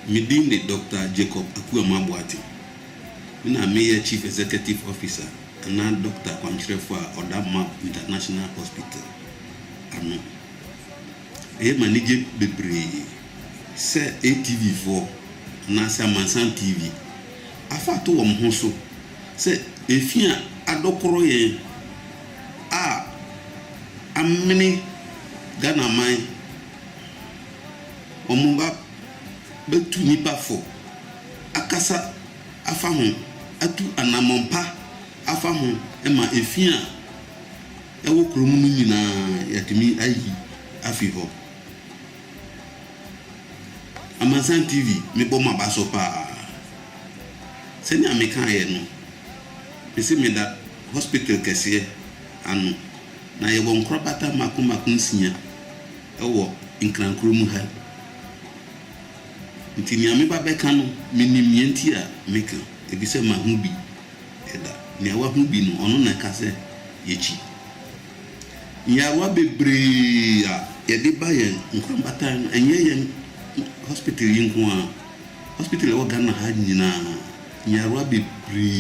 Medin the Dr. Jacob Akuamabwati. I'm a Chief Executive Officer and now Dr. Kwanchirefwa Odama International Hospital. I'm a manager bebre say ATV4 Nasa Mansan TV. Afa to Hoso say if you adokoro ye amini Ghana mai omumba betu nipa fo akasa afa ho atu anamompa afa ho ema efia ewo kromu no nyina yatimi ayi afi ho Amansan TV me boma baso pa seni ameka ye no ese me da hospital kese anu na ye won krobata makumakun sinya ewo inkrankro mu ha ntini ame ba beka no minimienti a meka ebise ma hu bi eda ni awa hu bi no ono na ka se yechi nyawa bebre a ye de ba ye nkrobata enye ye hospital yinko a hospital wo Ghana ha nyina nyawa bebre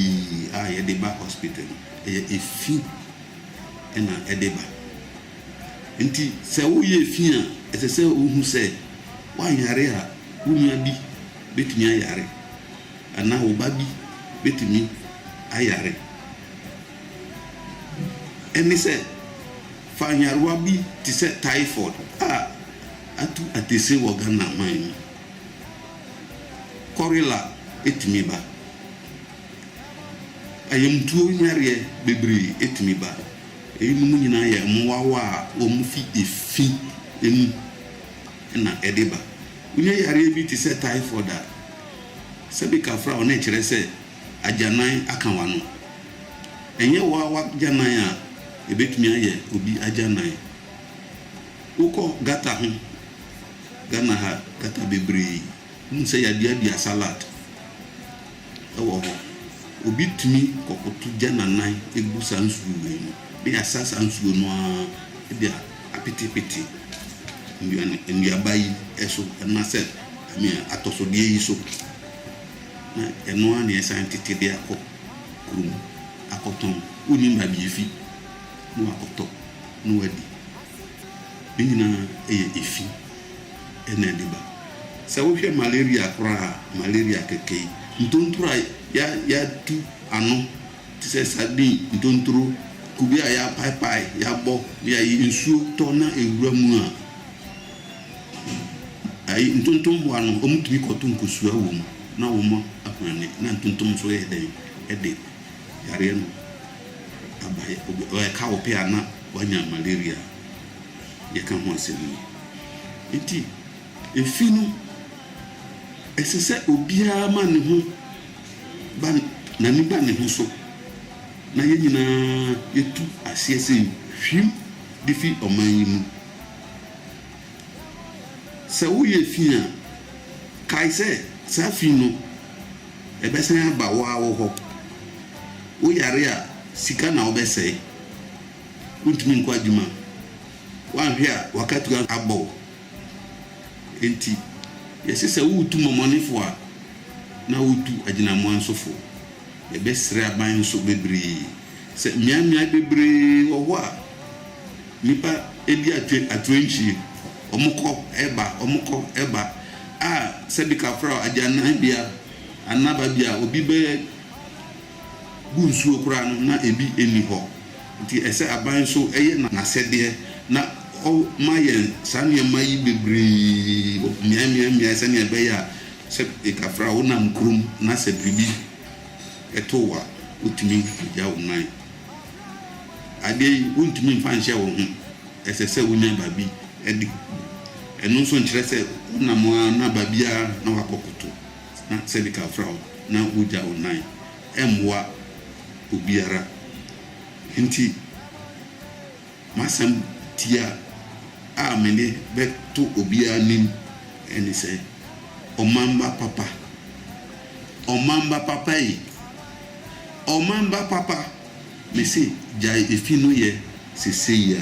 a ye de ba hospital efi ena edeba nti se wo ye fi a ese se ohu se wa yare a unya bi betumi ayare ana wo ba bi betumi ayare eni se fa nyarwa bi ti se typhoid atu atese wo Ghana man korila etumi ba ayemtuo nyare bebre etumi ba enu nyina ya mwawa o mufi efi enu na edeba unya yare bi ti se typhoid a sebi ka fra ona kire se ajanan akanwa no enye wa janan a ebetumi aye obi ajanan uko gata ho Ghana ha gata bebre nse ya dia salad ewo ho obi tumi kokotu jananan egu sansu we bi asasa nsuo no a bia apetepete ndi abayi eso na se ami atosode yi so na eno ani esantete de akọ krum akoton uni ma bi fi no akoto no wadi binina efi enediba sa wo hwe malaria kra malaria keke ntontura ya tu ano ti se sadi ntonturo kubia ya pai ya bo ya insuo tona ewura mu a ai ntontom bo ano omutumi koto nkosua wo mu na wo mo apane na ntontom so ye den ede yare no abaye o ka wo pe ana wanya malaria ye kan ho asemi enti efinu esese obia ma ne ho ban na ni ba ne ho so na ye nyina yetu asiese hwim de fi oman yi mu se wo ye fi a kai se sa fi no e be san aba wo ho wo yare a sika na obese untumi nko adwuma wan hwe a wakatu abo enti yesi se wo tu momonifo a na wo tu aginamo ansofo e be sre aban so bebre se miamia bebre wo ho a nipa ebi atwenchi omukọ eba se bika fra ajana bia anaba bia obi be gunsu okura no na ebi eni ho nti ese aban so eye na sede na o mayen sane mai bebre miamia sane be ya se bika fra ona mkrum na se bibi etowa utimi ja unai ade untimi mfanhye wo ho ese se wunya babi edi enu so nkyere se na mo na babia na wakokoto na se bika fra na uja unai emwa obiara nti masam tia amene beto obiara nim eni se omamba papa me se jai efinu ye se ya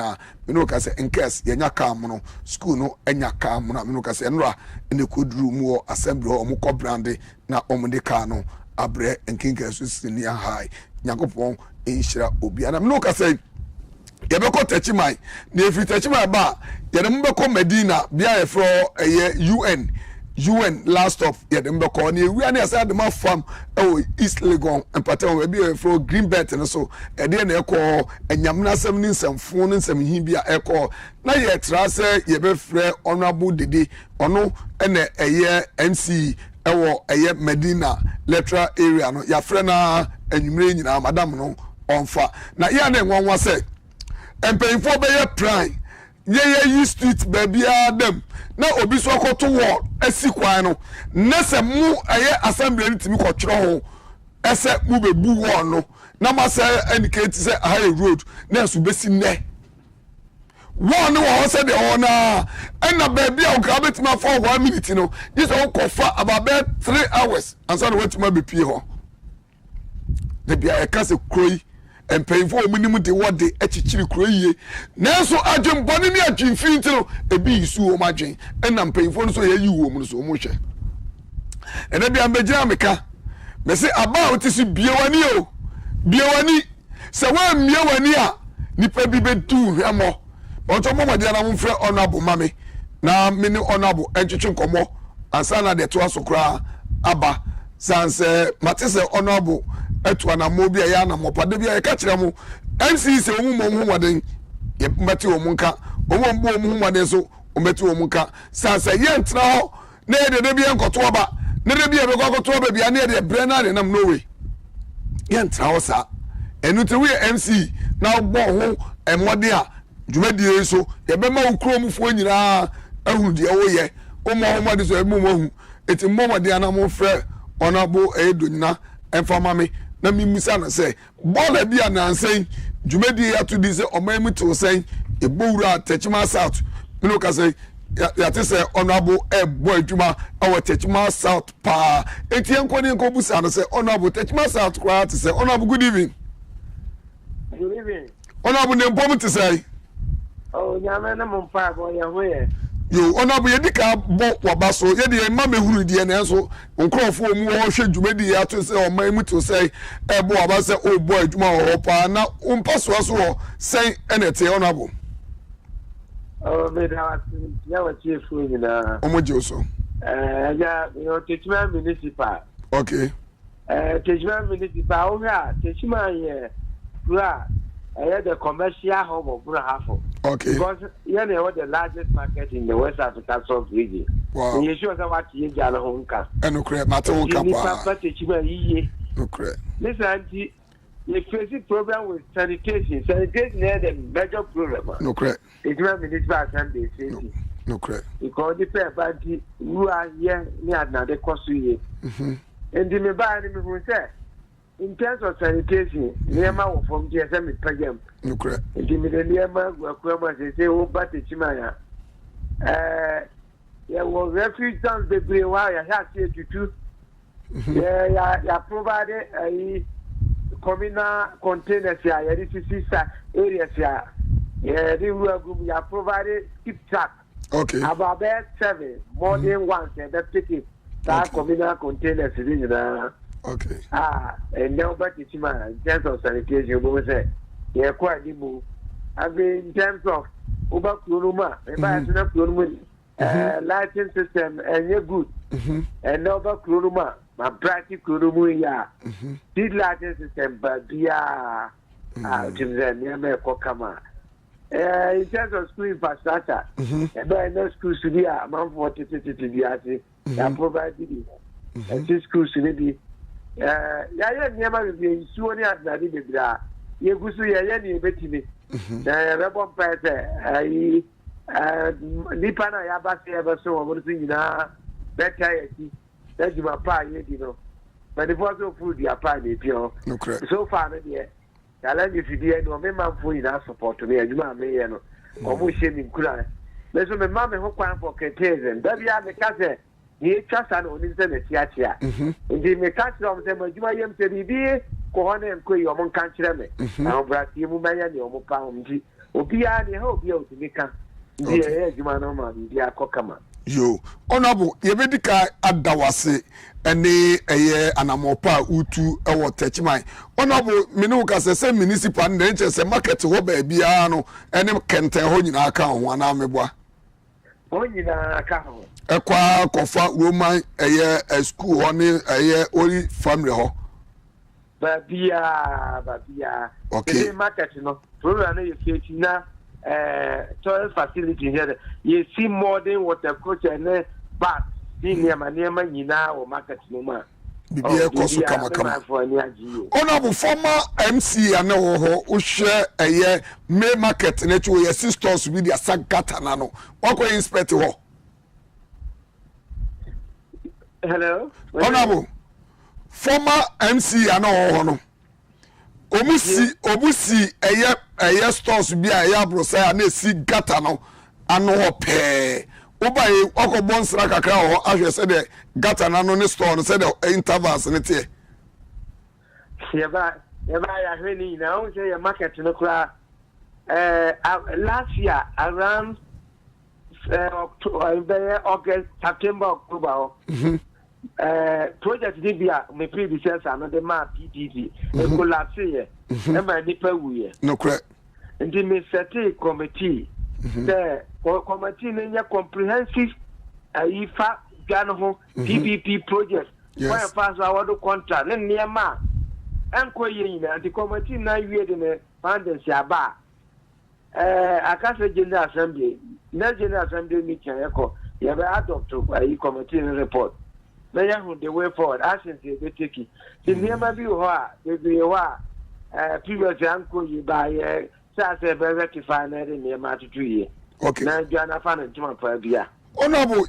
nyinaa me no ka sɛ nkes yɛnya kaa mo no school no anya kaa mo na me no ka sɛ ɛnora ne kɔduru mu wɔ assembly hɔ ɔmo kɔ brande na ɔmo de kaa no abrɛ nkenka so senior high nyakopɔn enhyira obi anam no ka say yɛbɛkɔ tachimai na efiri tachimai ba yɛde mbɛkɔ medina bia yɛfrɔ UN last stop yɛde mbɛkɔ na ewia na yɛsɛ de ma farm East Legon mpatam ebi yɛfrɔ Greenbelt no so ɛde na ɛkɔ enyamna asɛm ne nsɛmfo ne nsɛmhi bia ɛkɔ na yɛtra sɛ yɛbɛfrɛ honorable dede ɔno ɛna ɛyɛ MC ɛwɔ Medina electoral area no yɛafrɛ na anwumire nyinaa madam no ɔmfa na yɛ na nwanwa sɛ empayinfo bɛyɛ prime yɛyɛ street baby adam na obi so akoto wall asi kwan no na sɛ mu assembly ntimi kɔtwerɛ ho ɛsɛ mu bebu wall no na ma sɛ indicate sɛ high road na so besi nɛ wall no wɔ sɛ de na ɛna baby a ɔka betima for 1 minute no this one kofa about 3 hours ansa na wetima be pie ho de bia ɛka sɛ kroi empayinfo omunim de wode echichiri kuro yie nanso adwembɔne ne adwemfinti no ebi yisu o madwen ɛna empayinfo no so yɛ yiwo mu no so mo hwɛ ɛna bia mbegyina meka me se aba otisi biewani o biewani sɛ wa miewani a nipa bi bedu hwemo ɔtɔ momɔde na mo mfrɛ honorable mame na me ne honorable entwetwe nkɔmɔ ansa na de to asokra aba sanse matese honorable etu anamo bia ya na mopade bia e ka kire mu MC se omu mo homaden ye mbati omu nka omu mbo omu homaden so ombati omu nka sanse ye ntra ho na ye de bia nkoto aba na de bia be koto aba bia na ye de bre na de nam no we ye ntra ho sa enu te we MC na ogbo ho emode a dwumadie so ye be ma ukro mu fo nyina ahunu de wo ye omu homaden so emu mo hu eti momode ana mo frɛ onabo edonyina enfama me na mimusa na say bola bia na ansen dwumadi ya to di say omamu to say ebowura Techima South me no ka say ya te say honorable boy dwuma our Techima South pa etien kwani nko busa na say honorable Techima South kwa te say honorable good evening honorable ne mpom te say oh nyame na mo pa go ye ho ye yo honorable yedika bo wabaso yede ma mehuru die na enso nkrofo mu ho hwe dwumadi ya to say omamu to say bo wabase o boy dwuma ho pa na umpaso so say enete honorable oh me da ya wa chief ni na omoje so ya yo Techima municipal okay Techima municipal o ha Techima ye bra the commercial hub of Brahafo. Okay. Because you know the largest market in the West African sub-region. Wow. You sure what you got a home cast. And no correct, matter what come. No correct. Listen, the basic problem with sanitation. Sanitation is the major problem. No correct. It's not municipal assembly. No correct. Because the fair party who are here near another cost you. And the buy and the say. In terms of sanitation, Nema from GSM Pagam. No correct. In the Millennium, they say, oh, but it's Chimaya. There was refuge down the Bray wire, I have to do. Yeah, provided a communal containers here, this is areas here. Yeah, they were provided skip track. Okay. About 7 more than once, and that's taking that communal containers. Okay. And now back to Chima, in terms of sanitation, you will say, yeah, quite the move. I mean, in terms of Uber Kuruma, lighting system, and you're good. And now back Kuruma, my practice Kurumu, yeah. This lighting system, but yeah, Jimmy Kokama. In terms of school infrastructure, and by no schools to be a month for to be I provided it. And this schools to be. Ya nyama be suo ni adade bebra ye gusu ye ni betimi na rebo mpese ai nipa na ya ba se ebe so wo rutu nyina beta yati dajuma pa ye di no but the voice of food ya pa ni pio so far no de challenge fidie no me manfo nyina support me adwuma me ye no omo hye mi nkura me so me ma me ho kwan for campaign da bia me ka se ye chasa no ni se na tiatia ndi me ka tira mo se madwuma yem se bibi ko ho na enko yi omo kan kire me na obrati mu banya ne omo pa ndi obi a ne ha obi a otimi ka ndi ye adwuma no ma bi akokama yo honorable yebedika adawase ene eye anamopa utu ewo techman honorable menu ka se municipal na nche se market ho ba bia no ene kenten ho nyina aka ho ana meboa ho nyina aka ho ekwa kofa roman eye school ho ne eye ori family ho babia okay the market no program no you fit na toilet facility here you see modern water culture and bath near nyina o market no ma bibia ekoso kama honorable former MC ane wo ho uhwe eye May market na chu ye stores bi dia sagata na no wako inspect ho hello honorable former MC ane wo ho no omusi eye stores bi a ya brosa na si gata no ano ho pe obaye okobon sra kakra ho ahwe se de gata na no ne store no se de intervals ne tie yeba ya hweni na o se ya market no kura last year around October, August, September, October project dibia me predecessor no de ma PDD e collapse ye e ma nipa wuye no correct ndi me set committee the committee ne comprehensive ifa gano ho PPP project why pass our contract ne niema enko ye nyina the committee na wie de ne founders aba akase general assembly meeting yako ye be adopt committee report na ya hu the way forward actions they take it the niema bi ho a be ho previous anko yi ba ye say be rectify na the niema tutuye okay na jana fa na ntuma pa bia honorable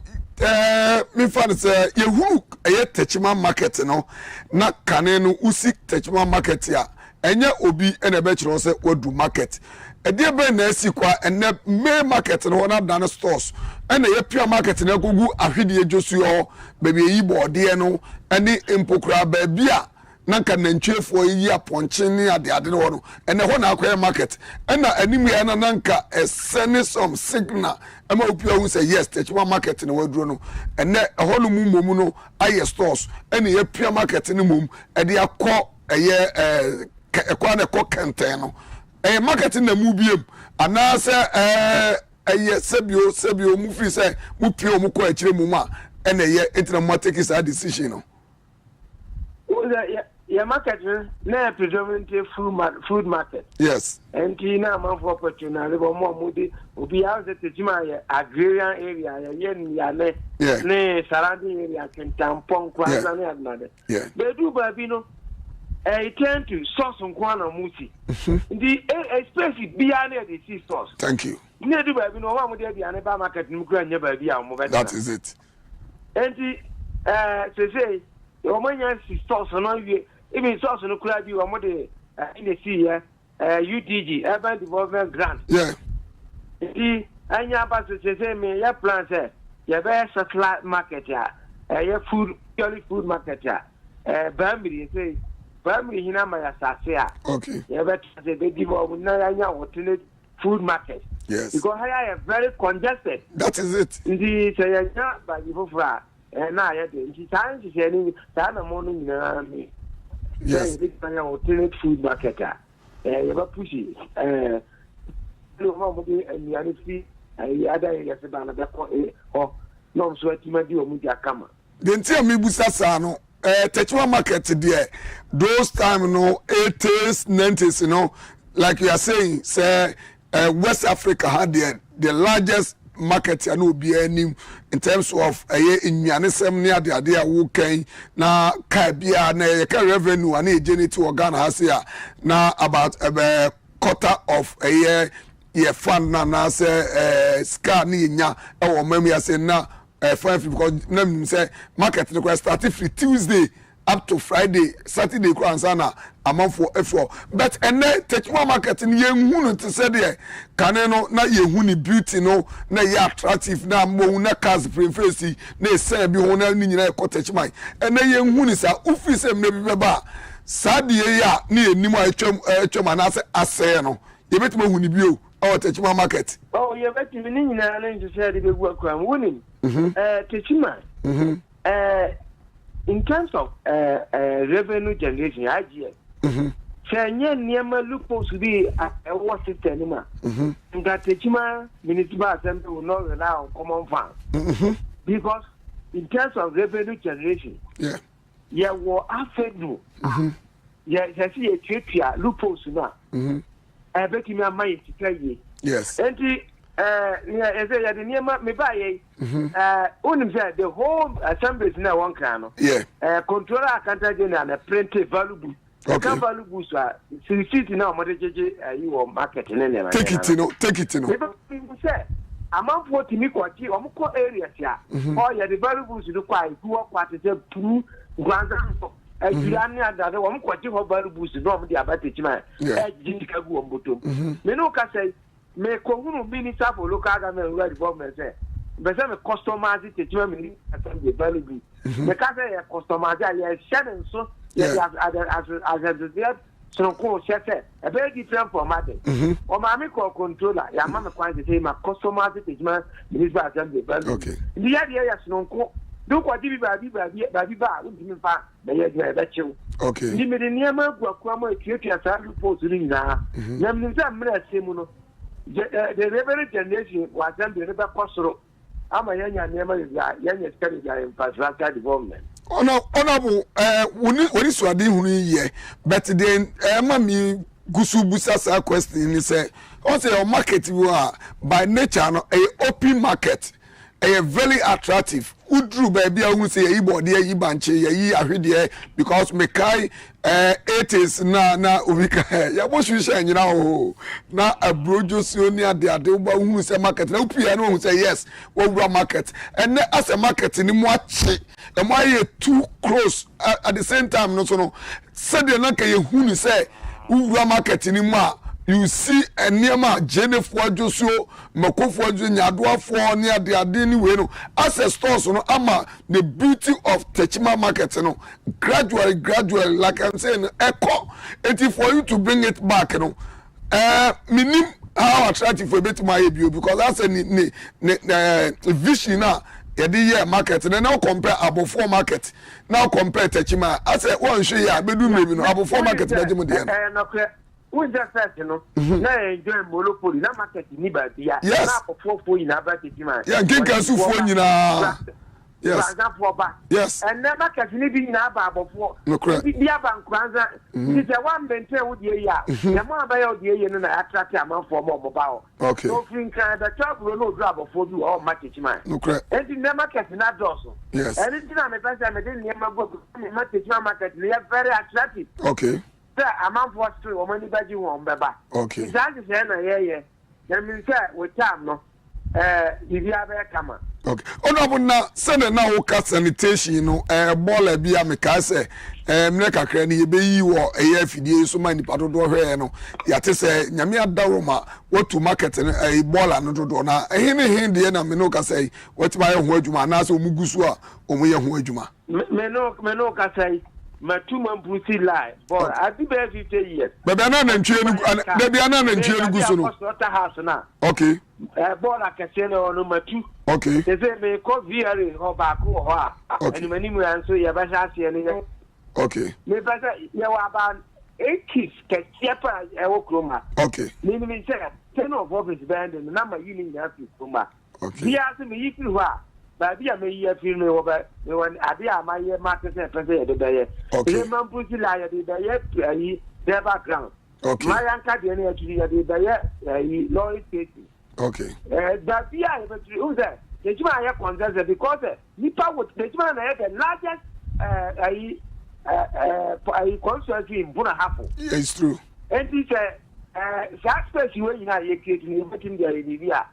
me fan say yehu eye techima market no na kane no usi techima market ya enye obi ene be kire say wadu market ede be na asikwa ene May market no na dan stores ene ye pure market na gugu ahwede josu yo baby yi bode no ene impokura ba bia na kan nantwefo yi aponche ni ade no no ene ho na akoye market ena animu ya na nanka send some signal ema opia hu say yes techima market na waduro no ene ho no mumomu no aye stores ene ye pure market ni mum ede akọ eye ekwa na ekọ kenten no market na mu biem ana se eye sebio mu fi se mu pio mu ko akire mu ma ene ye etina mu take this decision no your market na predominantly food market yes and na man for opportunity bo mo mudi obi house techima agrarian area ya ne surrounding area Kentampong Kwasa na adnade they do baby no I tend to source on Kwana Musi. The space bia near the sea source. Thank you. Near the baby, no one would be an about market nuclear never be our mobile. That is it. And to say, your money is source on you, even source on nuclear you are more in the sea, UDG, urban development grant. Yeah. The Anya Bass say, me, your plans, your best satellite market, your food, purely food market, Bambi, say. Family hina ma sasea okay you better say they give up na alternate food market yes because here are very congested that is it ndi say ya ba you fra na ya de ndi time say ni ta na mo no nyina ni yes they give alternate food market you ba push no mo be ni ani fi ada ya se ba na be ko no so atima di o mu dia kama the ntia me busa sa no techima market there those time no 80s 90s you know like you are saying say West Africa had the largest market ya no be any in terms of inyanesem near the idea wo kan na ka bia na ye ka revenue and generate organ has ya na about a quarter of a year fund na say scan ni nya e wo mem ya say na because name say market no start free Tuesday up to Friday, Saturday ko ansana amount for F4 but ene techima market ni yenhunu te say there kane no na yenhuni beauty no na ye attractive na mo na cars preference na say bi ho na ni nyina e ko techima ene yenhuni sa ofi say me bi beba sadie ya na enim a etwam na say asay no ye betima huni bio o techima market oh ye betimi ni nyina na nti say de be gu akwa wunim Techima, in terms of revenue generation, IGS, Chanya Niama loopholes to be a water system. That Techima municipal assembly will not rely on common funds. Because in terms of revenue generation, yeah, what I said no. Yeah, I see a trip here, loopholes now. I bet you my mind to tell you. Yes. And as I the near me buy the whole assembly is now one can. Yeah. Controller can't and a printed valuable. Okay. Valuable, sir. Since now, you are marketing. Take it, take it. Say, amount for Timiko, or areas here. Or the valuables require two or quarters of 2 grand. Gianni that one quite of valuables to normally about the man. Jessica Guambuto. Menoka say, may Kohuno minister for local government government say. But some customers it determine the value. The customer Shannon so as a so called set a very different format. Or mammy call controller, your mamma quite the same customers it determine the value. Okay. The idea is no call. Do what you baby, okay. You made a near Guacamo, Ethiopia, report to now. The revenue generation was done the river Costro. I'm a young young study infrastructure development. Honorable, when is what you but then, Mammy Gusu Busasa question is also a market you are by nature a open market. Very attractive. Udru baby, I will say Ibodi, Ibanche, Ahidie, because Mekai 80s na Ubika. Ya what you say, you know, now a brojo sonia de Adoba who say market, no piano who say yes, over market. And as a market in Mwachi, and why too close at the same time, no so no. Said the Naka who say, Uwa market in Mwa. You see a nearma Jennifer Joshua, Makofo Nyadwa for near the Adini Weno. As a stores no ama the beauty of Techima market no gradually like I'm saying echo. It for you to bring it back no. Minim how attractive for bit my because that's a vision now. Year market and now compare Abofo market. Now compare Techima. I said one show ya be do maybe no Abofo market we just said, you know, now enjoy monopoly, now market in Nibadia. Yes, for in about it, man. Yeah, give us for you now. Yes, yes, and never catch living in Abba before. No, correct. The Aban Kwanza is a one bencher with the year. The more by the year, and I attract a man for more mobile. Okay, so think the child will not drop for you all market, man. No, correct. And in the market, not also. Yes, and it's not a person I didn't hear my book, market, they are very attractive. Okay. A month was true, or money by you won't be back. Okay. It's not the same, yeah. Then we say, with time, no. If you have a camera. Okay. Oh, no, but now, send it now, sanitation, you know, ball be a mecase, Meka Cranny, be you or AFD, so many part of the hair, no. Yet say, Yamia Daruma, what to market a ball and no dona. A hindi, and Menoka say, what's my word, you Naso Mugusua, or me a wordjuma. Menoka say. My 2 months pussy lie, but I be there 50 years. But they're not in Chile, maybe I'm not in Chile. Okay. Born like a sailor number 2. Okay. They say, may call VR or back or and many will answer your best. Okay. Maybe you are about 8 kids, Katiapa, Ewokroma. Okay. Meaning, say, 10 of office band and the number you need to have. Okay. He asked me if you are. But I may hear film over when I be my market and the day. Okay. Man put liar the their background. Okay. My uncle the Lloyd Casey. Okay. But be I but you there. The Juma consensus because Nipa would the Juma the largest constituency in Bunahafo. It's true. And he said success you in a year making the idea.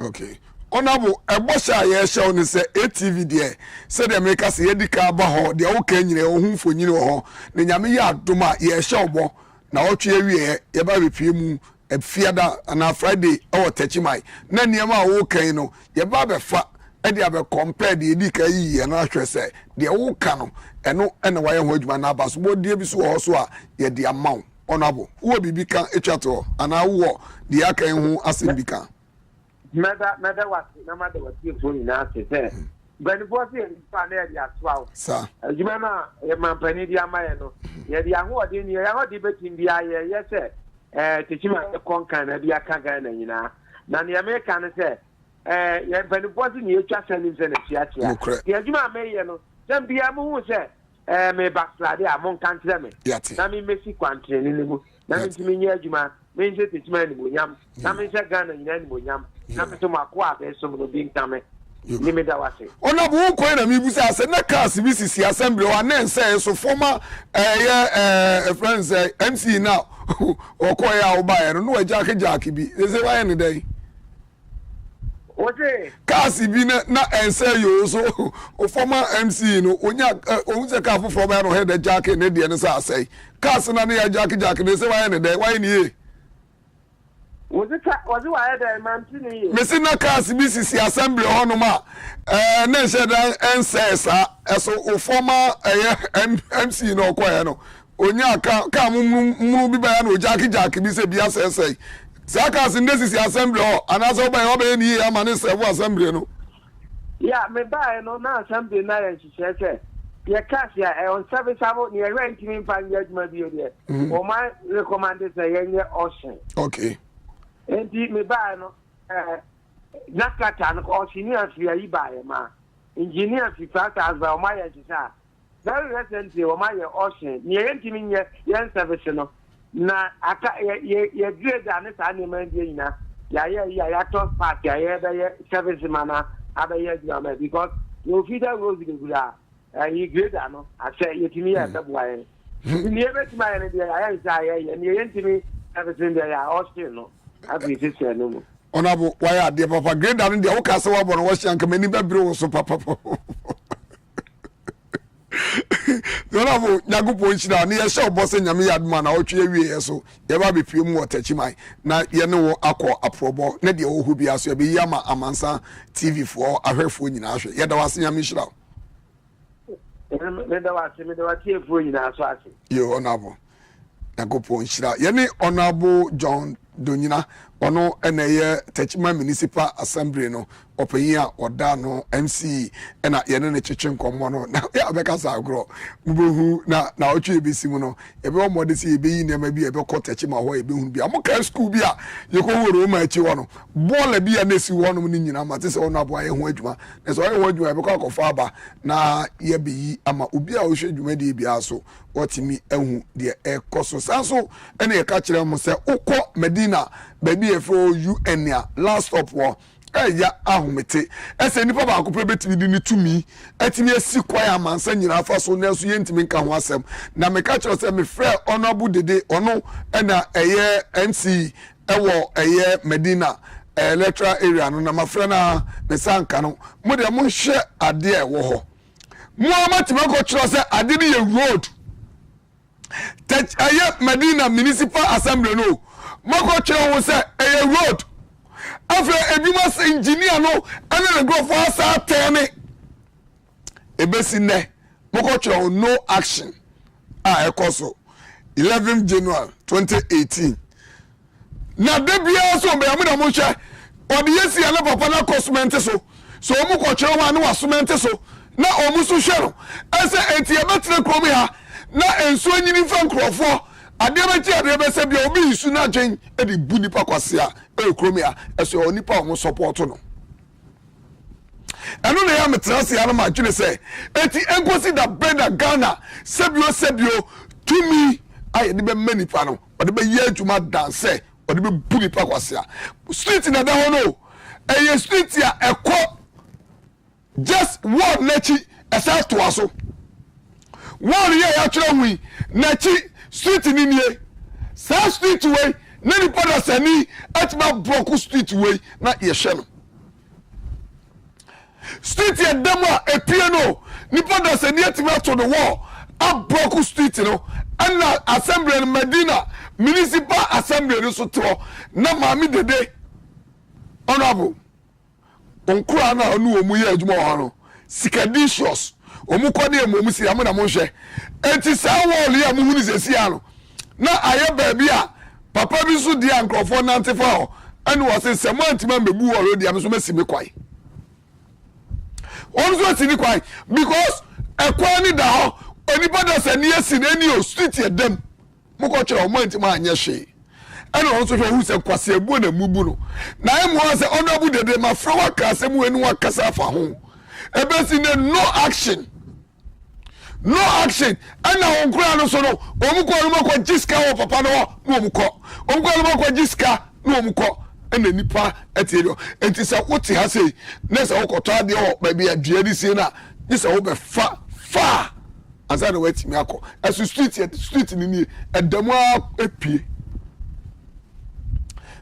Okay. Honorable Ebosha ye show ni say ATV there say the make us ye di ka ba ho de o kan nyina ohun fonyi ho na nyame ya adoma ye show bo na o twe wie ye ba bepie mu efiada na Friday o techimai na niam a wo kan no ye ba be fa e de abe compare de di ka yi na hwe say de wo kan no eno ene wa ye ho adwuma na ba so bo de bi so ho so a ye de amount honorable wo bibi kan etwato ana wo de akan ho asen bi kan meda wasi na mada wasi fo nyina se se bani bo se pa na ya aso sa adwuma na e mampani di amaye no ye di ahode ni ya hode betin di aye ye se techima konkan na bi aka ga na nyina na ne America ne se ye bani bo se ni etwa sani se na chiatia ye adwuma amaye no dem bia mu hu se me backslide amon kantre me na me mesi kwantre ni mu na me ntimi nya adwuma me nje techima ni bonyam na me nje Ghana nyina ni bonyam na me to makwa be so no bi ntame ni me da wase ona bu ko na mi bu say ase na cars bi sisi assembly wa na say so former friends MC now okoya obaye no wa jack bi say why ni dey oje cars bi na say yo so o former MC no onya ohun say car for by no head jack na dey no say cars na ya jack they say why ni dey why ni e was why the man tini Messi na cars bi sisi assembly hono ma na say dan say so o former MC no okoya no onya ka mu bi ba na jack bi say bia say cars in this assembly anaso ba ni ama ne serve assembly no yeah me buy no na assembly na ya chiche ye cash ya on service abo ni rent mi pan ya juma bi o de o ma recommend say ye ocean okay enti me buy no nakata no ocean fi ayi buy ma engineer fi factors ba o ma ya chicha very recently o ma ye ocean ni rent mi ye service no na aka ye grade ane sa ne man die nyina ya top part ya be service mana abaye juma because you feed that road the gura he grade ano ase yetimi ya dabuaye ni ebe tima ya ne dia ya isa ya ni yentimi service dia ya hostel no abi sisi no mo onabo why ade papa grade ano dia wo ka se wa bo no wo hyan ka mani ba biro wo so papa onabo nyagopo nchira ne ye sha obose nyame yadma na otwe wie so ye ba be pie mu otachimai na ye ne wo akọ aprobo na de wo hu bia so ye be yama amansa TV for ahwefo nyina ahwe ye da wase nyame shira me da wase efo nyina so ase yo onabo nyagopo nchira ye ne onabo John Donyina ono eneye Techima Municipal Assembly no openya oda no MC na ye ne chiche nkomo no na ya beka sa agro mubohu na otwe ebisi mu no ebe omode si ebe yi nema bi ebe ko Techima ho ebe hu bi amoka school bi a ye ko woro ma achi wo no ball bi a na si wo no ni nyina ma te se ono abo aye ho adwuma na so aye ho adwuma ebe ko akofa aba na ye be yi ama obi a wo hwe adwuma de bi aso otimi ehu de ekoso sanso ene ye ka kire mo se ukọ Medina baby efo UN ya last stop wo ya ahumete ese nipa ba akopre betimi di ni tumi etimi esi kwaya mansa nyina afa so na so yentimi nka ho asem na me ka kire se me frɛ honorable dede ono na eye MC ewo eye Medina electoral area no na mafrɛ na me sanka no mo de mo hye ade e wo ho mo amatima ko kire se ade ni ye road eye Medina Municipal Assembly no mako chere wo se eye road afre edwuma se engineer no ane le go for asa tene ebesi ne mako chere no action ekoso 11 January 2018 na debia so be amuda mo hwe odi yesi ale papa na cosment so omu ko chere wa ne wasment so na omu so hwe no ese enti e betre krom ha na enso anyini fa nkrofo adebeti adebese bia obi isu na dwen e di bu nipa kwase a e kromia eso onipa o support no eno na ya metrase ya na ma dwene se eti enkosi da brenda Ghana sebio tumi aye de be manipa no o de be ye adwuma danse o de be bu nipa kwase a street na da hono eye street ya ekọ just word nachi esa to aso word ye ya kire hu nachi street ni nie sa street way na ni pada sani atma block street way na ye hwe no street ye demo epie no ni pada sani atma to the wall a block street no ana assembly in Medina Municipal Assembly no so tro na maami dede honorable onkura na onu omu ye adwuma wa no sikadicious omu kode emu si amuna mo hwe enti sa wall ya mu huni sesi ano na aye baabi a papa bi so dia nkrofo nantefo and was in some month man be boo already am so mesi me kwai also si ni kwai because ekwani da ho onipa da se ne asi na ni o street ye dem mo ko kire o month ma anye hwe and also who se kwase abu na mubu no na em ho se honorable dede ma frawa ka se mu enu akasa fa ho ebe si ne no action and on kura no so no omuko no ko jiska wo papa no omuko omuko no ko jiska no omuko and nipa eterio enti se wote ha sei na se wokoto ade ho ba bia dua di sie na ni se wo be fa asa na wati mi akọ asu street ni ni edamu epie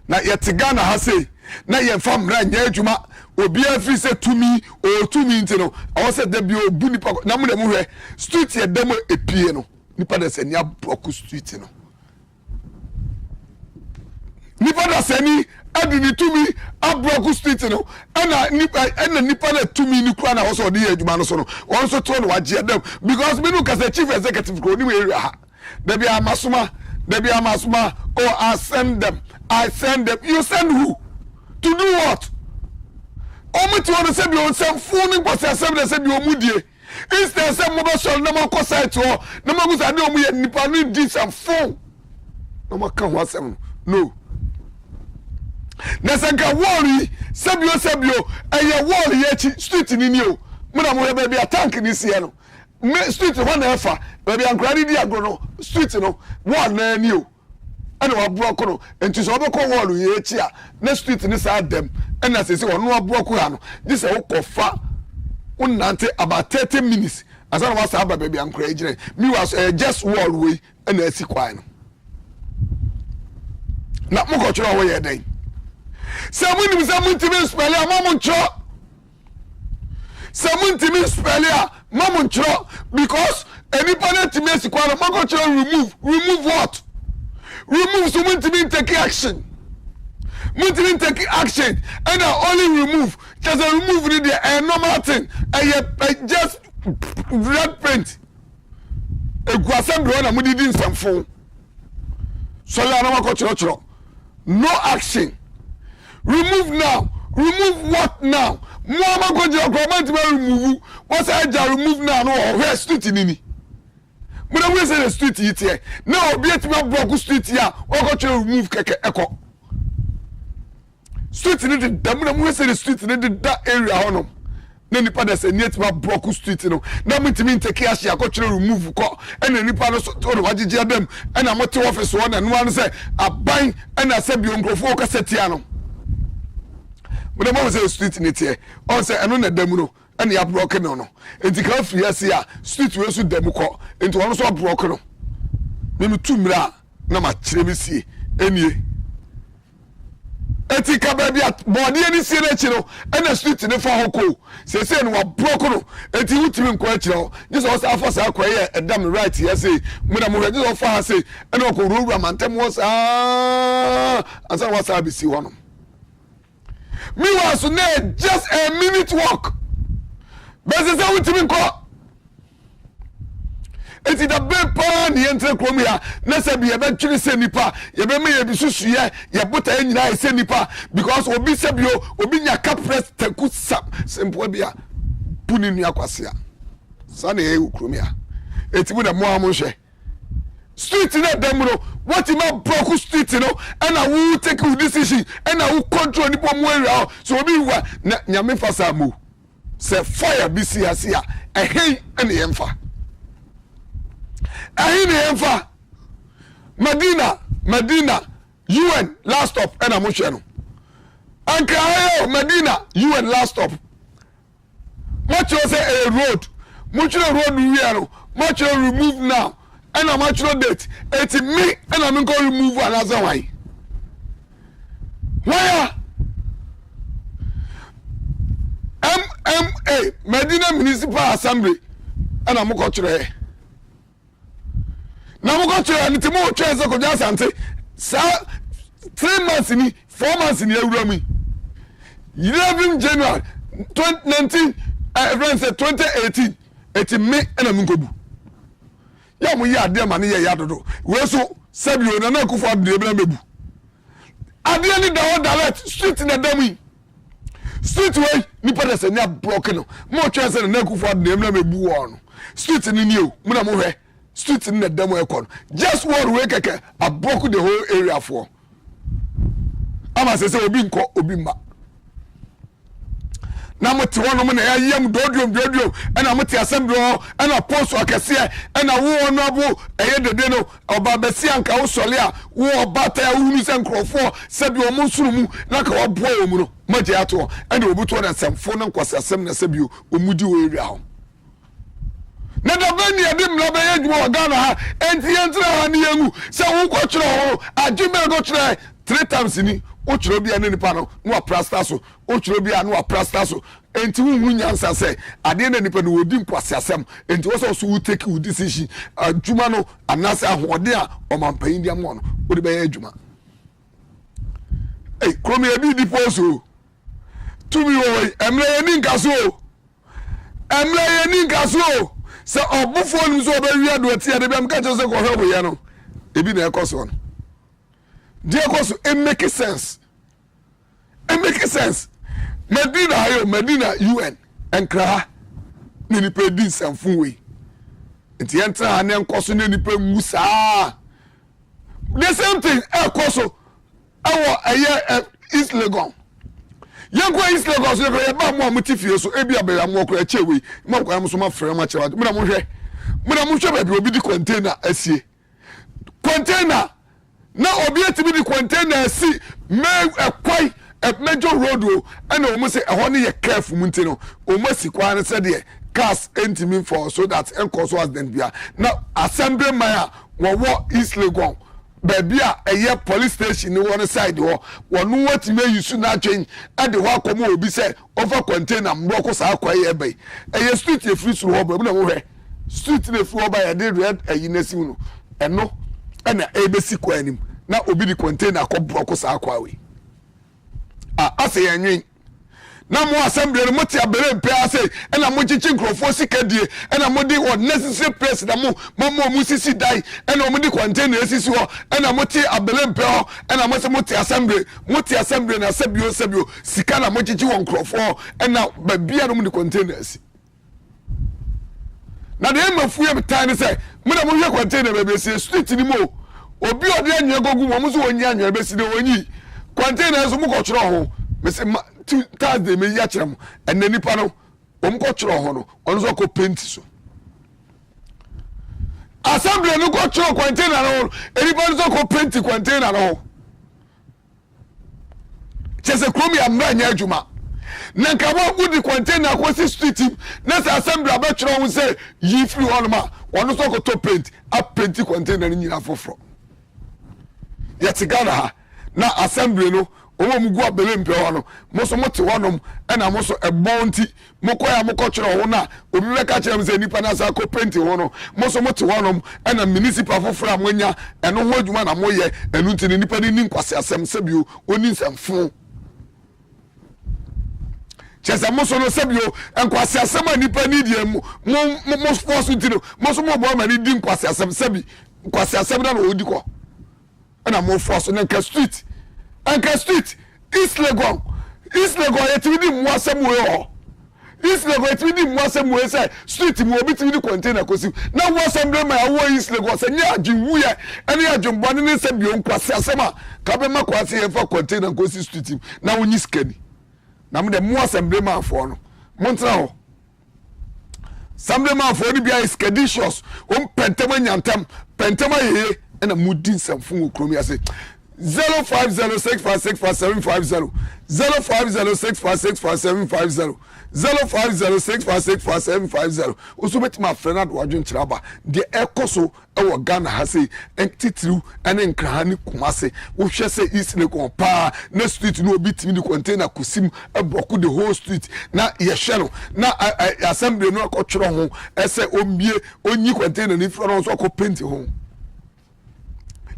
na yetigana ha sei na ye fam ra nya adwuma obi afri se tumi nti no awo se da bi obu nipa na mo dem hwe street edamu epie no nipa da se ni abroku street no nipa da se ni adini tumi abroku street no ana nipa na tumi ni kura na wo so de adwuma no so no won so to no waje dem because me no kasa chief executive ko ni we area ha da bi amasuma oh I send them you send who to do what omuti won se bi on sem fun ni kwase sem na se bi omudie instead sem mo be so na mo ko site ho na mo gusa de omu ye nipa ni di some fun no mo kan ho sem no Nasanka worry, Sabio, eye wall ye street ni ni o. Muna mo be a tank ni sie no. Street one efa, be an gradi dia go no, street no, wall na ni o. Ana wa block no, enti so obekọ wall ye echi a, na street ni sa dem. Ana sese wo no block ha no. This e wo kofa unante about 30 minutes. Asana wa sa aba be an kra ejire. Me was just wall we ana esi kwai no. Na mo ko chiro wo ye den. Samun timi spell ya mamuncho. Samun timi spell ya mamuncho because any planet timi sikwano mamuncho remove what? Remove so mun timi take action. Mun timi take action and I only remove just a remove the normal thing. I just red paint. E guasembro na mudi din samfo. So ya na makochiro. No action. Remove now. Remove what now? Mwama koji okromant me remove. What's I remove now? No, where street nini? Muna we say the street it here. Now be it me block street here. O go remove keke eko. Street ni the muna we say the street ni that area honom. Na nipa da say net me block street no. Na mintimi take ash ya go remove ko. And nipa no so to wagije dem. And amote office one and one say aban and I say bi onkrofo ka setia no. But the moment say street ni tie on say eno na dem no ene ya broken no enti ka free ase a street we so dem ko enti won so broken no me tumra na ma kire me sie enie enti ka ba bia body ani sie na kire no ene street ni fa hoko se no wa broken no enti wutimi nko akire ho Jesus afa sa akwa ye edam right yes me na mo ready of fa say ene ko rura mantem was ansa was abisi wono. Me was just a minute walk. But it's a within call. It's the big pan, the enter cromia. Nessa be eventually send nipa. You be me a bisusia, you put a in I send nipa because Obi Sabio, Obi ya capres, Taku Sap, Sempobia, Punin Yaquasia. Sunny cromia. It's with a moamushe. Street in that demono, what in my broke street, you know, and I will take a decision and I will control the bomb area. So be what Yamifasamu say fire BCSia, a hey and the emfa. A hey the emfa. Medina, UN last stop and a motion. Anka Medina, UN last stop. Much you say a road, much road we are, much remove now. And I'm actually date. It's me and I'm going to remove another way. Why? MMA Medina Municipal Assembly and I'm going to there. Now I'm going to and more chance of just answer. 3 months in 4 months in Europe. 11 January 2019. Everyone said 2018. It's me and I'm going to. Ya mu ya de mane ya dodo we so sabio na na kufa de bla mebu Ade ni da o direct street na dam street way nipa da se nya block no mo twa se na Akufo Addo na mebu wo no street ni o mo na mo hwe street ni na dam e ko no just one way keke a block the whole area for ama se obi nko obi ma na mo te wono mo na yam dodum ena mo te assembly ena post akese ena wo no abo eye dede no oba besi anka wo sole a wo bata ya wunu se nkrofo se bi o mo nsuru mu na ka wo boa mu no maje ato ena obuto na semfo na nkwase asem na se bi o mudi wo area ho na da bani ade mla be yedwuma wa Ghana ha enti yentra ha ne yangu se wo ko kire ho adwuma go kire 3 times ni o kire bia ne nipa no no prasta so o kire bia no prasta so enti hu nyansa se ade na nipa no wodi nkwase asem enti wo so wo take wo decision adwuma no anase ahode a o mampan dia mo no o de be adwuma kromi ebi di poso tumi wo emre yeni nkaso se obufo nim so be wi ado ati ade be mka che se ko hwe ye no ebi na ekoso no dia ekoso it make sense Medina UN enkra ni ni pe din sanfun we enti entra na enkoso ni pe musa the same thing ekoso awo eye East Legon yanko East Legon so ye ba mo amutifie so ebi abere mo kora chewe mo kwa mo so ma frɛ ma chewa mo na mo hwɛ ba bi obi di container asie container na obi atimi di container asi me ekwai major road o and o mo say ehon ye careful muntino o mo sikwa ne se de cars entimi for so that enkoso as den bia na assembly man wo East Legon babia eye police station ni one side ho wonu watime yusu na atwen ade ho akomo obi say over container mbroko sa akwa ye bai eye street e free through ho ba na wo hwe street na free ho ba ye de red ayinasi no eno na ebesi kwa anim na obi di container ko broko sa akwa we ase yanyin na mo assembly no moti abere mpe ase ena mo chichi nkrofo sikadie ena mo di unnecessary place na mo mu sisi dai ena mo di container sisi ho ena moti abere mpe ho ena mo se moti assembly na sebio sika na mo chichi won nkrofo ena babia no mo di containers na de mafuye betane se mo na mo hwe container babia se street ni mo obi ode anwe gogu mo so wonyi anwe besi de wonyi containers mo ko chiro ho me se Thursday me ya kyerem enne nipa no om ko chiro ho no ono so ko paint so assembly no ko chiro container no enipa no so ko paint container no chese kromi amra nya adwuma na nka bo udi container ko si street na sa assembly aba chiro ho say yi free on ma ono so ko to paint a paint container ni nyina foforo yet Ghana na assembly no omo mugu abele mpe hono moso mote wonom ena moso ebonti mokoya mokochiro ho na obi beka kire mze nipa na sa ko penti hono moso mote wonom ena municipal fofora monya eno ho adwuma na moye enu ntini nipa ni nkwase asem sebio oni nsamfo chese moso no sebio enkwase asem nipa ni die mo force ntino moso mo bo ma ni di nkwase asem sebi nkwase asem na odi ko ena mo force na nka street East Legon yetimi di mwasem we ho East Legon yetimi di mwasem we say street mo obi timi di container kosi na mwasem ble ma wo East Legon se nya adwuwu ye ene adwumbo ne se bi onkwase asema ka be makwase ye fa container kosi street na wonyi skani na mo de mwasem ble ma afo no montra ho samble ma afo ni bia is cadicious pentema nyantam pentema ye ena mudin samfun okromi ase 0506565750 0506565750 0506565750 usubeti ma Fernand wadwon kiraba de ekoso ewo Ghana ha sei entitiru ene nkra ni kumase wo hwe se East Legon pa na street no obi timi di container kusim ebroku the whole street na ye hwe no na assembly no akotwero ho ese ombie onyi container ni fro no so akopenti ho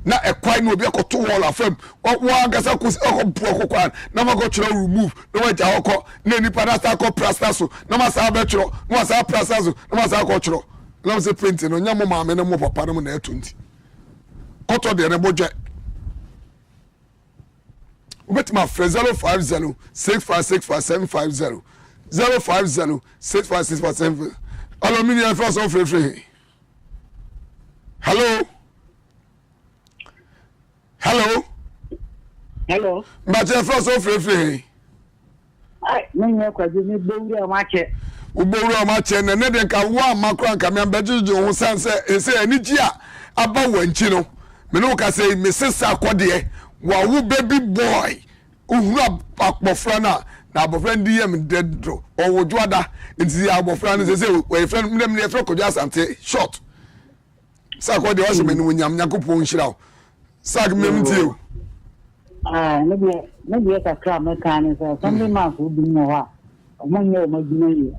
na ekwai no obi akoto wall afam wa gasa ko okokwan na makochiro remove no waja hoko na nipa na sta ko plasta so na masa abechiro no masa plasta so na masa akochiro na masa print no nyamo maame na mo papa no na 20 koto de ne boje Ubet my friend 050 6565 750 050 Hello, me first on free. Hello. But your first on free. I mean, you could me bury a match. Ubora match and then can one macro and come and better Joe Sansa and say any year about when Chino. Menoka say Mrs. Sarkodie, while baby boy who rub up Bofrana, now Bofran DM dead or Wodwada into the Albofran and say, where friend them near Froco just and say short. Sarkodie also mean when Yakupo Shroud. Sag me to you. Maybe a crab mechanic or something month would be more. Among your imagination.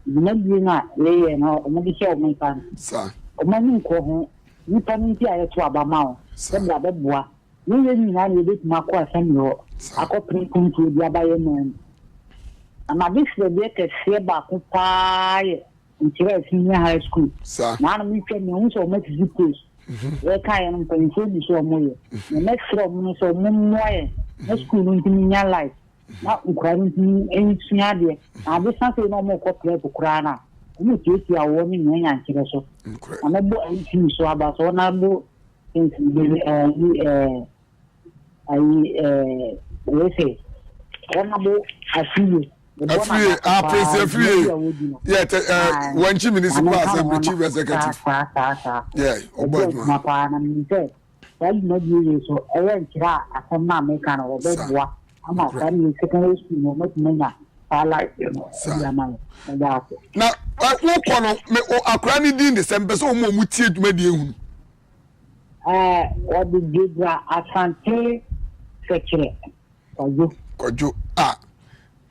Maybe not lay and all, maybe show my fan. Sir, a moment call you can see a twab amount. Some other boy. You didn't have a bit more question. I got printing to the Abayan. And my big the get a back pie in senior high school. sir, Now we can also make it. Where can I find so more? The next from so more. No school in your life. Not quarantine any scenario. I wish I no more copy to Krana. You take your warning and so. I'm a boy anything so about so now. Since let's say, honorable, I see you. Yeah, one chief municipal as chief executive. Yeah, my partner, well, not you, so I went to a summer maker or bed. I'm a family secondary school, no much money. I like you. Now, what corner me or a cranny din December so more muted medium. What did you do? I can't say, secret. Could you,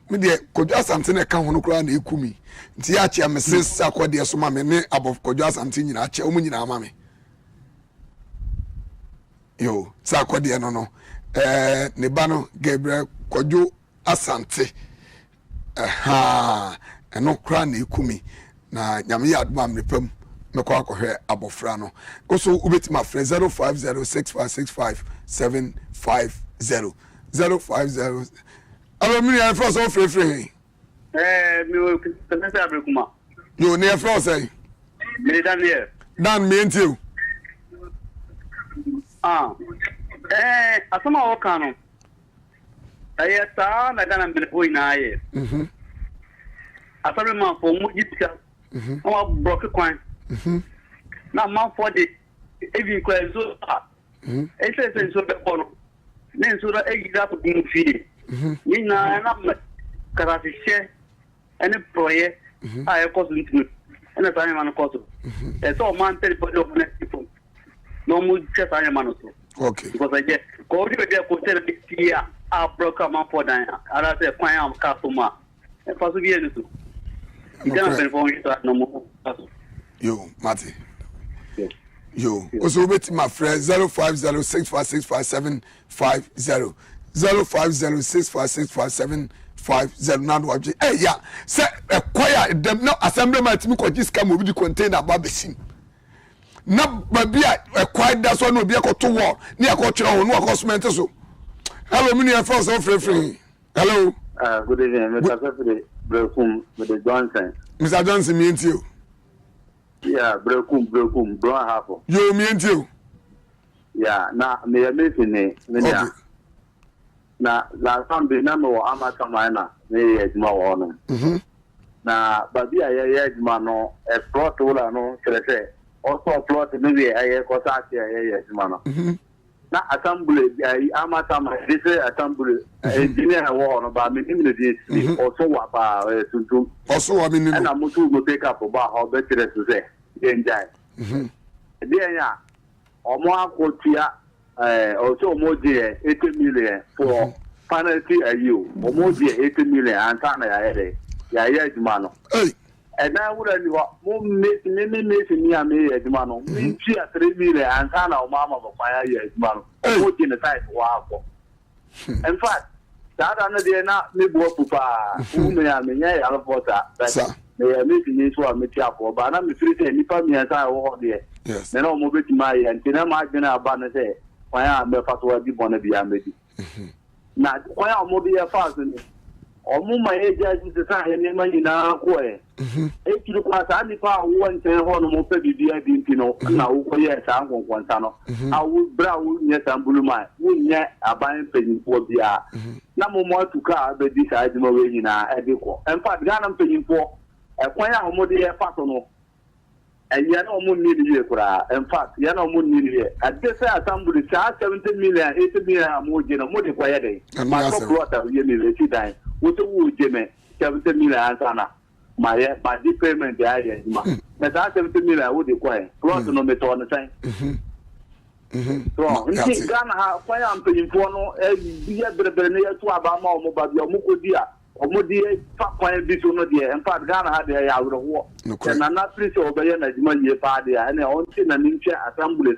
media could just something a can on crown a kumi. Tiachi, I'm a sister, Quadia Suma, me above could just something in a cheomin, mammy. Yo, Sakwadia no. Nebano Gabriel Kojo Asante. And no cranny kumi. Na Yami Admam Nipum, Macquaco hair abofrano. Also, ubit my friend 0506565 750. Hello, me and first of free. You near first, eh? Dan me and you. Asama wakano. Ayata na gana mbelepo inaye. Asama man for mujita. Ama broke kwan. Na man for the even kwenzo. Ese so be bono. Nenso da egida ko dinfi. Ni na karasi she ene proye a e koso ntinu. Ene tanya man koso. So man tell body of people. No mu chesa anya man so. Okay. Because I get go to the hotel here. I broke up my phone. I said, "Why am I customer?" And for to be able to. You can't phone you no more. Yo, Matty. Yo, also with my friend 0506565 750 0506565 now what hey yeah say a choir them no assembly might me ko just come with the container babesim na baby a quiet that's one obi akoto wall ni akotwere ho no akosment so hello me near first of free hello good evening Mr. Sefide Brekum Mr. Johnson me and you yeah Brekum bro hapo yo me and you yeah na me meeting me na la sambe na no amata mana me ejuma wo no na baby aye ejuma no e plot wala no kire also plot me be aye ko sa ti aye ejuma no na assembly amata ma this assembly engineer wo no ba me ni dey also wa ba tuntum also wa me ni na mutu go take up ba ho be kire to say enjai dey ya omo akotua also moje 80 million for penalty ayu moje 80 million antana ya ejuma no and I would have more me ame ejuma no me 3 million antana o mama bo kwa ya ejuma no moje ne site wa akọ in fact that another na me bo pupa me ya me ya reporter but me ya me ni so ameti akọ ba na me free say nipa mi ansa wo de yes me no mo beti ma ya ntina ma gbena aba na say why am me fatwa di bona bi amedi na kwan a mo de fa so ni omo ma e jaji se sa he ne ma nyina ko e tiri kwa sa ni fa wo nten ho no mo pe bibia bi mpino na wo ko ye sa nkonkonta no a wo bra wo nye sambulu ma wo nye aban penyimpo bia na mo mo atuka be di sa adimo we nyina e de ko en fact Ghana penyimpo kwan a mo de fa so no ya na omo ni de kura in fact ya na omo ni de ade say assembly cha 70 million 80 million mo je no mo de kwa ye de ma ko plot ye ni le ti dan wo to wo je me 70 million ansana ma ye ba di payment ya ye ma na cha 70 million wo de kwa ye plot no me to no sai so nti Ghana ha kwa ya mpanyimfo no biya berebere ne ya to aba ma omo ba bia omo ko di a omo di fa kwan bi so no de in fact Ghana ha de ya awro na na please obeye na jima ye pa de a na on ti na ninche assembly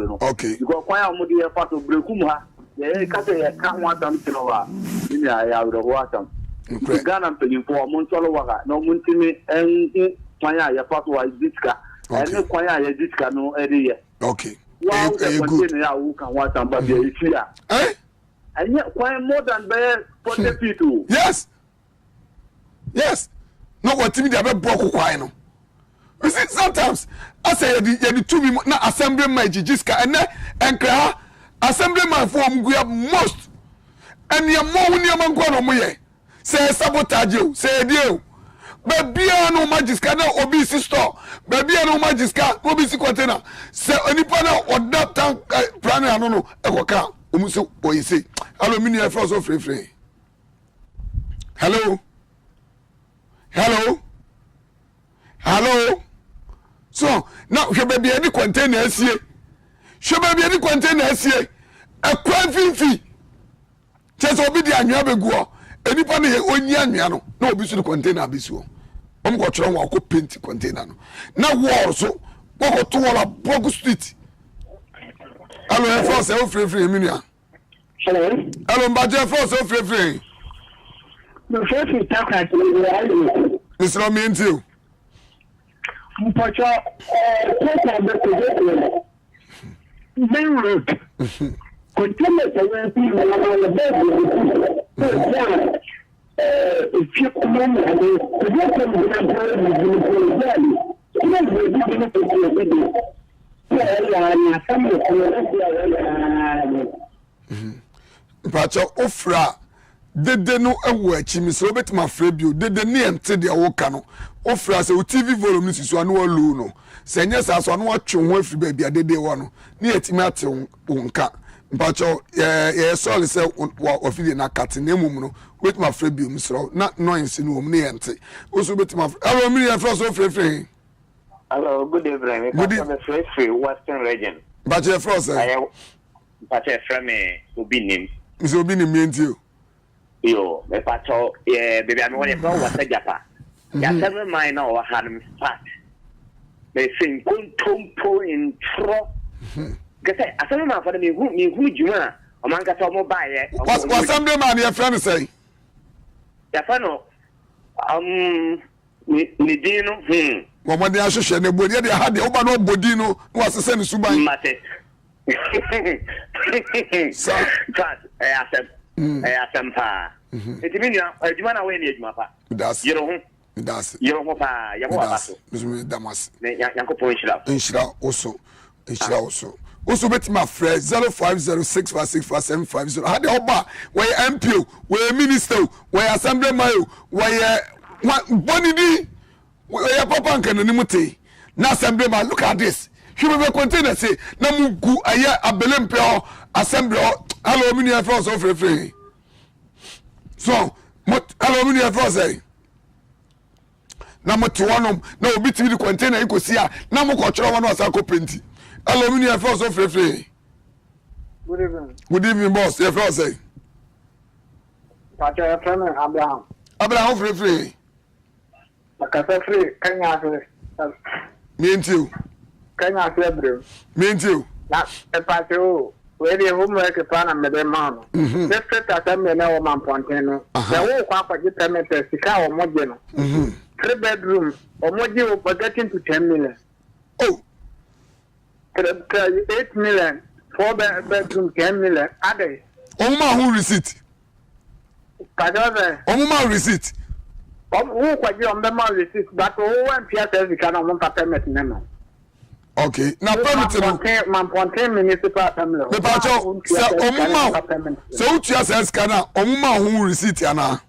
no okay because kwan ya omo di ya fa to brekum ha ye ka se ya ka ho adam tiro wa ni ya awro ho atam Ghana mpanyimfo omo nsolo wa na omo ntimi kwan ya fa to wa diska ene kwan ya diska no e de ye okay wow good ya wo kan wa atam ba bia ifia and yet quite more than 40 people. Yes. No what me dey be broke kwai no. You see sometimes I say you the two me na assembly man jijiska and kra assembly man for most and your mo ni man go no mo ye. Say sabotage you, say dey. Baby no magiska na obi si store. Baby no magiska obi si container. Say onipa na oda tank plan no e go ka. Omuso oyese. Hello, mini first of free. Hello. So now she baby any container here. She baby any container here. A quantifi. Just obi di anwa begu. Enipa na onyi anwa no. Na obi su container abisu. Om go tro wa ko paint container no. Na wall so go to wall block street. Hello, first of free mini. Hello, Mbaje first of free. The first is talking to Mr. Omientio. Mpacha, main road. Continue to people on the bed. If you come in, Mpacha ofra dede no ewo achi mi so betima frebio dede ne ente de awoka no ofra se o TV volume siso anu olu no se nya sa so anu atwe ho afri ba bia dede wo no ne yetimi ate wonka mpacha ye sorry se ofide na kate na emum no betima frebio mi so na noise no ne ente o so betima hello mi ya first of free. Hello, good evening. I'm free Western region. Mpacha first Mpacha from Obinim. Mr. Obinim mientio. Yo, me pato, baby, I'm going to go what's a japa. Ya seven mine or hand fat. They sing Kuntumpo in tro. Get a seven man for me who you are among the mobile. What's some man your friend say? Yafano, Nidino, What they are showing the body, they had the Obano Bodino was the same Suban. Mate. So, I asked them, it's a million, you want to win it, Mapa. That's you know, that's you know, Damas, Yanko Punchla. Inshra also. Also, bet my friend 0506565750. Had the Oba, where MP, where Minister, where Assembly Mayo, where Bonnie, where Papa and Canonimuti. Now, Assembly Man, look at this. She will continue to say, Namugu, Aya, Abelempio, Assembly, hello, Minia Frost of free. So, hello, Minia Frost, eh? Number 2 no be to the container you could see. Namu control one was a copinti. Hello, Minia Frost of free. Good evening. Good evening, boss. Your Frost, eh? Pacha, Abraham. Abraham free. Makasa free, Kenya. Me and you. Kenya February. Me and you. Not a party. Where the homework is on a medemano. Let's set a time in our man Pontino. The whole papa get a meter, Sika or Modeno. 3 bedroom, or Modio, but getting to 10 million. Oh, 8 million, 4 bedroom, 10 million. Are they? Oma who receipt? Kajoze. Omuma receipt. Who quite you on the man receipt, but who went Pierre we can on permit name. Okay. Now permit Mamponte municipal family. Me pacho say omuma. So utia says kana omuma who receipt yana.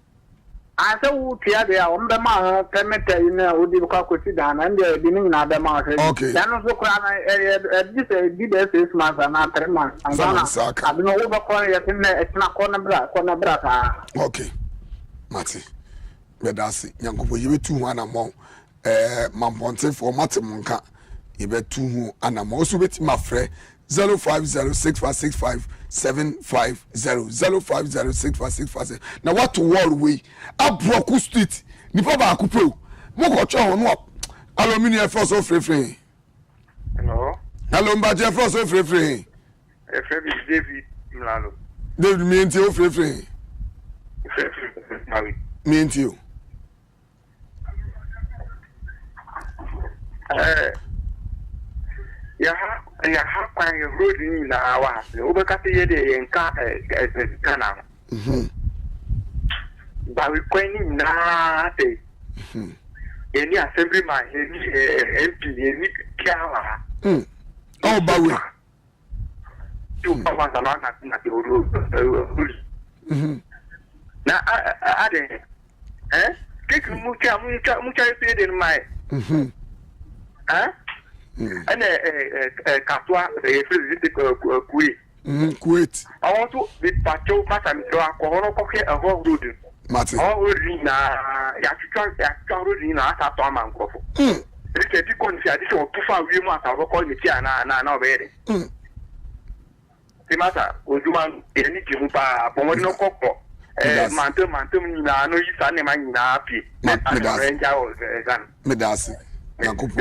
I said who Pierre they are on the man permit you know would you call down and they're beginning now the market. Okay. Then also this did 6 months and not 3 months. And I don't know over corner it's not corner bra. Okay. Mati. Medasi Yankopo you 2 anamon Mamponte for Matimonka. You bet 2 anamon so bet my friend 0506565 750 0506565. Now what to wall we Abroku Street nipa ba akupro mo ko cho hono aluminium first of free. Hello mbaje first of free. David Mlalo. David me enti o free. Me enti o. Ya ha kwa road ni na wa obekate ye de enka kana ba we kwani na te eni assembly man eni MP eni kiawa Oh ba we tu pa wa na te road na ade keke mucha pe de mai and Katwa, Kuwait. I want to be patrol pattern to a corner pocket of all road. Martin. All roadina, Yakuka roadina, at Tom Coffo. It's a big consideration of 2 far we must have a call the Tiana and now very. The matter, Oduman, any Jimupa, Pomono Coco, Mantum, no, you son, man, happy. Medasi. Yankopo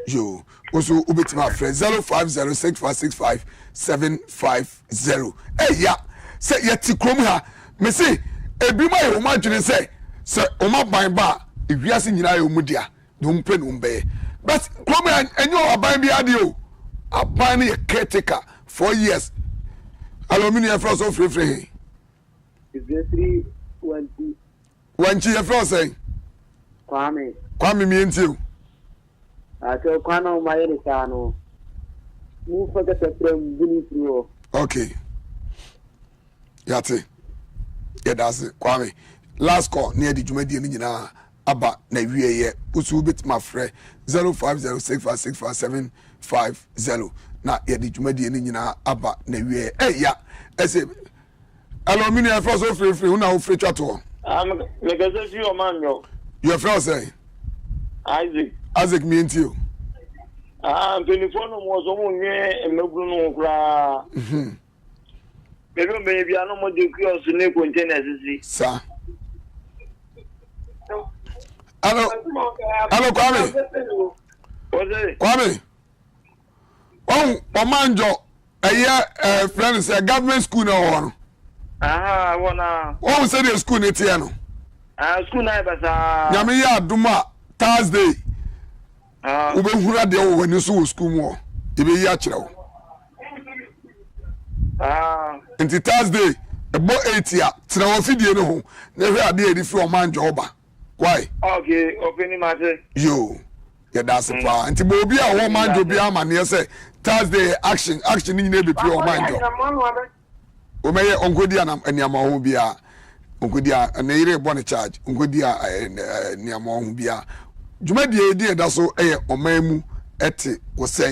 yo also ubetima friend 0506565 750. Eh ya say yeti krom ha me say ebi ma ye o ma dwene say o ma ban ba ewiase nyina ye o mudia no mpe no mbe but krom enyo aban bi ade o aban ne caretaker 4 years aluminium frost of free is there 320 wanchi ye frost say kwame mi enti so kwano mayere kano mu faga from bini through okay yate yeah that's kwame last call near the jumadi ni nyina aba na wie ye usu bit my friend 0506565750 na yeah the jumadi ni nyina aba na wie eh ya ese aluminium first of free una free chat to me gaza fi o man yo your friend say Isaac me into you. Telephone was only a no cra. Maybe I know what you curious to make containers. Sir. Hello, Kwame. Kwame. Oh, Omanjo, a year friends, a government school now. Oh, say the school Netiano. School neighbors. Yamiya Duma. Thursday. Ube hura de o wani so school mo. Ibe yi akire wo. Nti Thursday ebo 8 ya tira wo fidie no ho. Na hwe ade edi fi o manjo oba. Why? Okay, opening matter. Yo. Yeah, that's the plan. Nti bo obi a wo manjo bi ama ne say Thursday action ni nyina be pi o manjo. O meye onkodi anam aniama ho bia. Onkodi a na ire bo ne charge. Onkodi a aniama ho bia. Jumadi edi eda so eye omamu ete wo sen